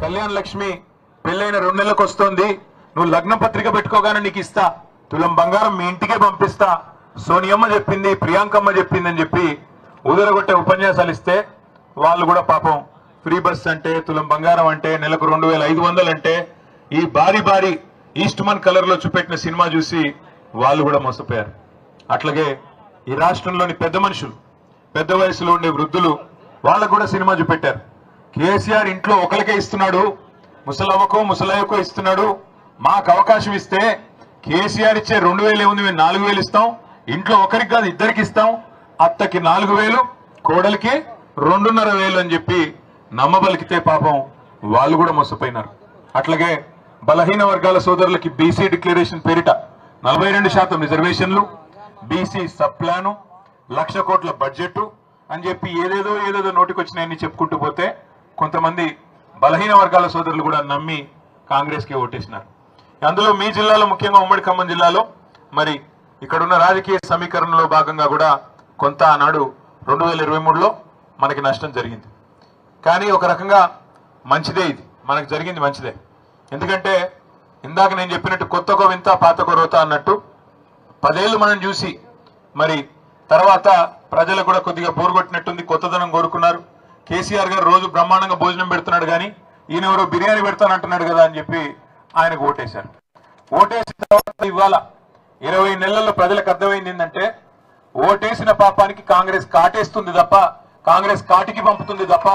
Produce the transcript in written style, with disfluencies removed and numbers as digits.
కళ్యాణ్ లక్ష్మి పెళ్ళైన 2 నెలలకు వస్తుంది, నువ్వు లగ్న పత్రిక పెట్టుకోగానే నీకు ఇస్తా, తులం బంగారం మీ ఇంటికే పంపిస్తా, సోనియమ్మ చెప్పింది, ప్రియాంకమ్మ చెప్పింది అని చెప్పి ఉదరగొట్టే ఉపన్యాసాలు ఇస్తే వాళ్ళు కూడా పాపం ఫ్రీ బస్ అంటే, తులం బంగారం అంటే, నెలకు 2500 అంటే ఈ భారీ భారీ ఈస్ట్మన్ కలర్ లో చూపెట్టిన సినిమా చూసి వాళ్ళు కూడా మోసపోయారు. అట్లాగే ఈ రాష్ట్రంలోని పెద్ద మనుషులు, పెద్ద వయసులో ఉండే వృద్ధులు వాళ్ళకు కూడా సినిమా చూపెట్టారు. కేసీఆర్ ఇంట్లో ఒకరికే ఇస్తున్నాడు, ముసలవ్వకో ముసలయ్యకో ఇస్తున్నాడు, మాకు అవకాశం ఇస్తే కేసీఆర్ ఇచ్చే 2000 ఏముంది, మేము 4000 ఇస్తాం, ఇంట్లో ఒకరికి కాదు ఇద్దరికి ఇస్తాం, అత్తకి 4000, కోడలికి 2500 అని చెప్పి నమ్మబలికితే పాపం వాళ్ళు కూడా మోసపోయినారు. అట్లాగే బలహీన వర్గాల సోదరులకి బీసీ డిక్లరేషన్ పేరిట 42% రిజర్వేషన్లు, బీసీ సబ్ ప్లాను, 1,00,000 కోట్ల బడ్జెట్ అని చెప్పి ఏదేదో నోటికొచ్చినాయని చెప్పుకుంటూ పోతే కొంతమంది బలహీన వర్గాల సోదరులు కూడా నమ్మి కాంగ్రెస్ కి ఓటేసినారు. అందులో మీ జిల్లాలో, ముఖ్యంగా ఉమ్మడి ఖమ్మం జిల్లాలో మరి ఇక్కడున్న రాజకీయ సమీకరణలో భాగంగా కూడా కొంత ఆనాడు 2023లో మనకి నష్టం జరిగింది. కానీ ఒక రకంగా మంచిదే, ఇది మనకు జరిగింది మంచిదే. ఎందుకంటే ఇందాక నేను చెప్పినట్టు కొత్తకో వింత పాతకో రోత అన్నట్టు 10 ఏళ్ళు మనం చూసి మరి తర్వాత ప్రజలకు కూడా కొద్దిగా బోరు కొట్టినట్టుంది, కొత్తదనం కోరుకున్నారు. కేసీఆర్ గారు రోజు బ్రహ్మాండంగా భోజనం పెడుతున్నాడు, కానీ ఈయన ఎవరో బిర్యానీ పెడతానంటున్నాడు కదా అని చెప్పి ఆయనకు ఓటేశారు. ఓటేసిన తర్వాత ఇవాళ 20 నెలల్లో ప్రజలకు అర్థమైంది ఏంటంటే, ఓటేసిన పాపానికి కాంగ్రెస్ కాటేస్తుంది తప్ప, కాంగ్రెస్ కాటికి పంపుతుంది తప్ప